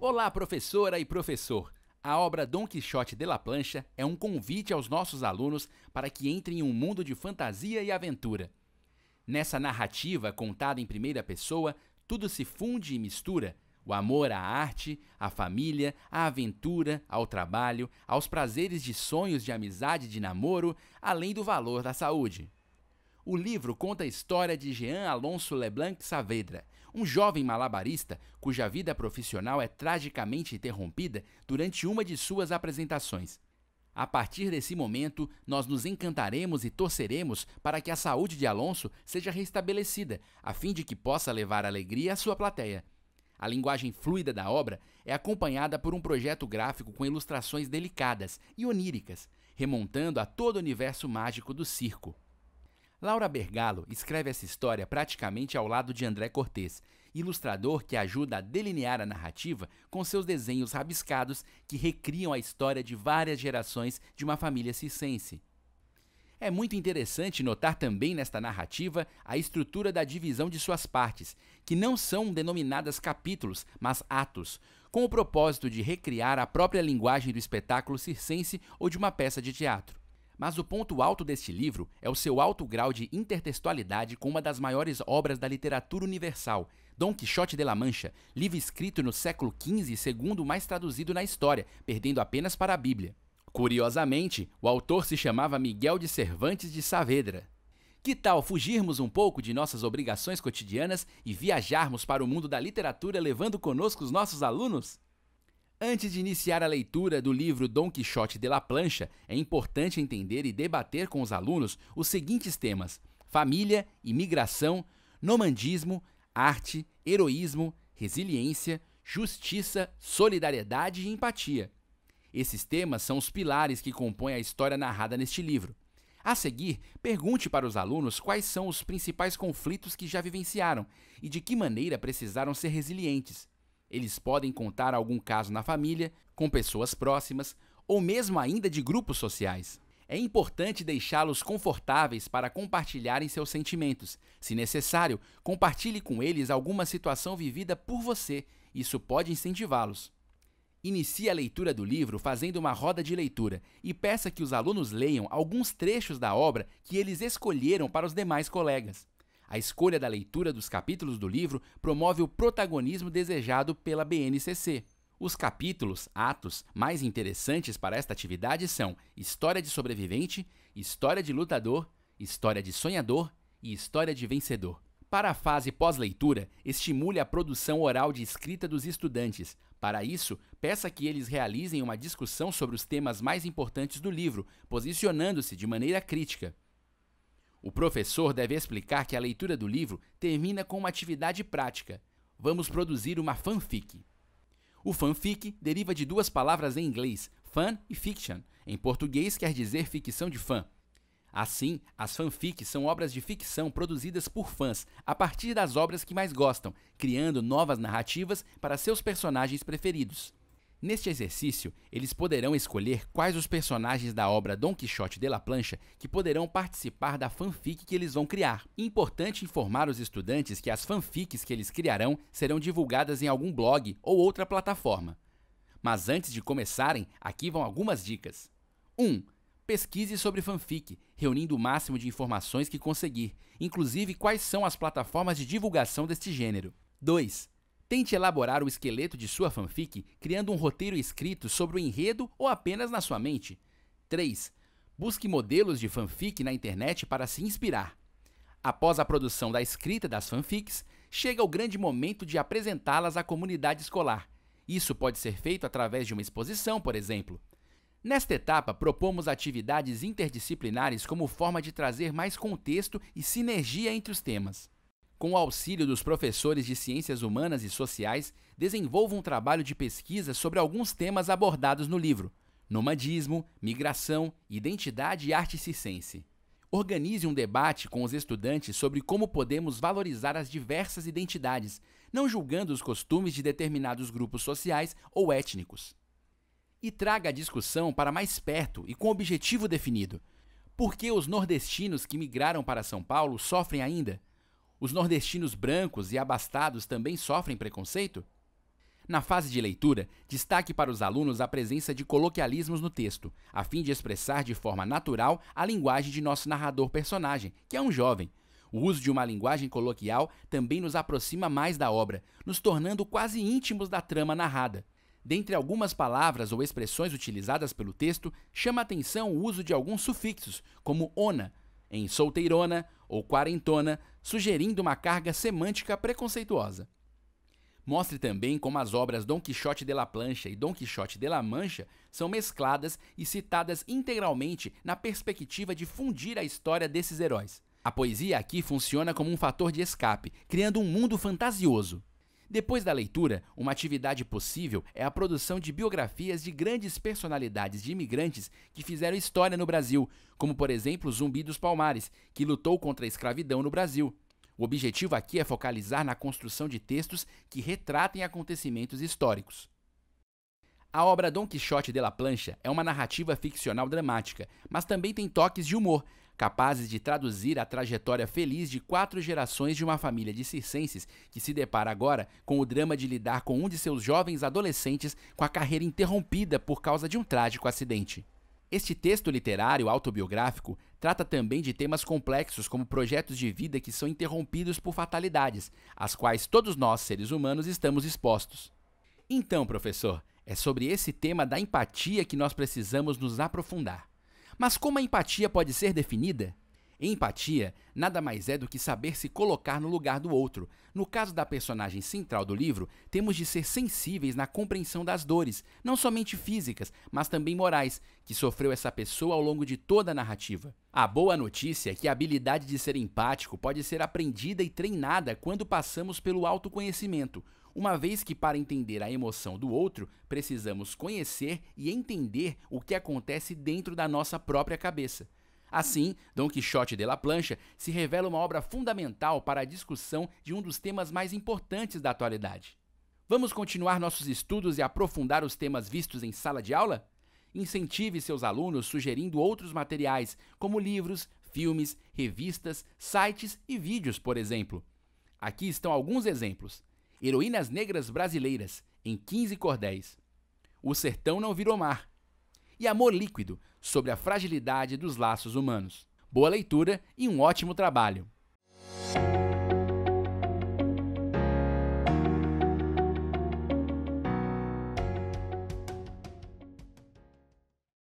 Olá, professora e professor! A obra Dom Quixote de la Plancha é um convite aos nossos alunos para que entrem em um mundo de fantasia e aventura. Nessa narrativa, contada em primeira pessoa, tudo se funde e mistura: o amor à arte, à família, à aventura, ao trabalho, aos prazeres de sonhos de amizade e de namoro, além do valor da saúde. O livro conta a história de Jean Alonso Leblanc Saavedra, um jovem malabarista cuja vida profissional é tragicamente interrompida durante uma de suas apresentações. A partir desse momento, nós nos encantaremos e torceremos para que a saúde de Alonso seja restabelecida, a fim de que possa levar alegria à sua plateia. A linguagem fluida da obra é acompanhada por um projeto gráfico com ilustrações delicadas e oníricas, remontando a todo o universo mágico do circo. Laura Bergalo escreve essa história praticamente ao lado de André Cortez, ilustrador que ajuda a delinear a narrativa com seus desenhos rabiscados que recriam a história de várias gerações de uma família circense. É muito interessante notar também nesta narrativa a estrutura da divisão de suas partes, que não são denominadas capítulos, mas atos, com o propósito de recriar a própria linguagem do espetáculo circense ou de uma peça de teatro. Mas o ponto alto deste livro é o seu alto grau de intertextualidade com uma das maiores obras da literatura universal, Dom Quixote de la Mancha, livro escrito no século XV e segundo mais traduzido na história, perdendo apenas para a Bíblia. Curiosamente, o autor se chamava Miguel de Cervantes de Saavedra. Que tal fugirmos um pouco de nossas obrigações cotidianas e viajarmos para o mundo da literatura levando conosco os nossos alunos? Antes de iniciar a leitura do livro Dom Quixote de la Plancha, é importante entender e debater com os alunos os seguintes temas: família, imigração, nomandismo, arte, heroísmo, resiliência, justiça, solidariedade e empatia. Esses temas são os pilares que compõem a história narrada neste livro. A seguir, pergunte para os alunos quais são os principais conflitos que já vivenciaram e de que maneira precisaram ser resilientes. Eles podem contar algum caso na família, com pessoas próximas, ou mesmo ainda de grupos sociais. É importante deixá-los confortáveis para compartilharem seus sentimentos. Se necessário, compartilhe com eles alguma situação vivida por você. Isso pode incentivá-los. Inicie a leitura do livro fazendo uma roda de leitura e peça que os alunos leiam alguns trechos da obra que eles escolheram para os demais colegas. A escolha da leitura dos capítulos do livro promove o protagonismo desejado pela BNCC. Os capítulos, atos, mais interessantes para esta atividade são História de Sobrevivente, História de Lutador, História de Sonhador e História de Vencedor. Para a fase pós-leitura, estimule a produção oral de escrita dos estudantes. Para isso, peça que eles realizem uma discussão sobre os temas mais importantes do livro, posicionando-se de maneira crítica. O professor deve explicar que a leitura do livro termina com uma atividade prática. Vamos produzir uma fanfic. O fanfic deriva de duas palavras em inglês, fan e fiction. Em português quer dizer ficção de fã. Assim, as fanfics são obras de ficção produzidas por fãs, a partir das obras que mais gostam, criando novas narrativas para seus personagens preferidos. Neste exercício, eles poderão escolher quais os personagens da obra Dom Quixote de la Plancha que poderão participar da fanfic que eles vão criar. Importante informar os estudantes que as fanfics que eles criarão serão divulgadas em algum blog ou outra plataforma. Mas antes de começarem, aqui vão algumas dicas. 1. Pesquise sobre fanfic, reunindo o máximo de informações que conseguir, inclusive quais são as plataformas de divulgação deste gênero. 2. Tente elaborar o esqueleto de sua fanfic, criando um roteiro escrito sobre o enredo ou apenas na sua mente. 3. Busque modelos de fanfic na internet para se inspirar. Após a produção da escrita das fanfics, chega o grande momento de apresentá-las à comunidade escolar. Isso pode ser feito através de uma exposição, por exemplo. Nesta etapa, propomos atividades interdisciplinares como forma de trazer mais contexto e sinergia entre os temas. Com o auxílio dos professores de Ciências Humanas e Sociais, desenvolva um trabalho de pesquisa sobre alguns temas abordados no livro: nomadismo, migração, identidade e arte circense. Organize um debate com os estudantes sobre como podemos valorizar as diversas identidades, não julgando os costumes de determinados grupos sociais ou étnicos. E traga a discussão para mais perto e com objetivo definido. Por que os nordestinos que migraram para São Paulo sofrem ainda? Os nordestinos brancos e abastados também sofrem preconceito? Na fase de leitura, destaque para os alunos a presença de coloquialismos no texto, a fim de expressar de forma natural a linguagem de nosso narrador-personagem, que é um jovem. O uso de uma linguagem coloquial também nos aproxima mais da obra, nos tornando quase íntimos da trama narrada. Dentre algumas palavras ou expressões utilizadas pelo texto, chama a atenção o uso de alguns sufixos, como ona, em solteirona ou quarentona, sugerindo uma carga semântica preconceituosa. Mostre também como as obras Dom Quixote de la Plancha e Dom Quixote de la Mancha são mescladas e citadas integralmente na perspectiva de fundir a história desses heróis. A poesia aqui funciona como um fator de escape, criando um mundo fantasioso. Depois da leitura, uma atividade possível é a produção de biografias de grandes personalidades de imigrantes que fizeram história no Brasil, como por exemplo Zumbi dos Palmares, que lutou contra a escravidão no Brasil. O objetivo aqui é focalizar na construção de textos que retratem acontecimentos históricos. A obra Dom Quixote de la Plancha é uma narrativa ficcional dramática, mas também tem toques de humor, capazes de traduzir a trajetória feliz de 4 gerações de uma família de circenses que se depara agora com o drama de lidar com um de seus jovens adolescentes com a carreira interrompida por causa de um trágico acidente. Este texto literário autobiográfico trata também de temas complexos como projetos de vida que são interrompidos por fatalidades, às quais todos nós, seres humanos, estamos expostos. Então, professor, é sobre esse tema da empatia que nós precisamos nos aprofundar. Mas como a empatia pode ser definida? Empatia nada mais é do que saber se colocar no lugar do outro. No caso da personagem central do livro, temos de ser sensíveis na compreensão das dores, não somente físicas, mas também morais, que sofreu essa pessoa ao longo de toda a narrativa. A boa notícia é que a habilidade de ser empático pode ser aprendida e treinada quando passamos pelo autoconhecimento, uma vez que para entender a emoção do outro, precisamos conhecer e entender o que acontece dentro da nossa própria cabeça. Assim, Dom Quixote de la Plancha se revela uma obra fundamental para a discussão de um dos temas mais importantes da atualidade. Vamos continuar nossos estudos e aprofundar os temas vistos em sala de aula? Incentive seus alunos sugerindo outros materiais, como livros, filmes, revistas, sites e vídeos, por exemplo. Aqui estão alguns exemplos. Heroínas Negras Brasileiras, em 15 cordéis. O Sertão Não Virou Mar. E Amor Líquido, sobre a fragilidade dos laços humanos. Boa leitura e um ótimo trabalho!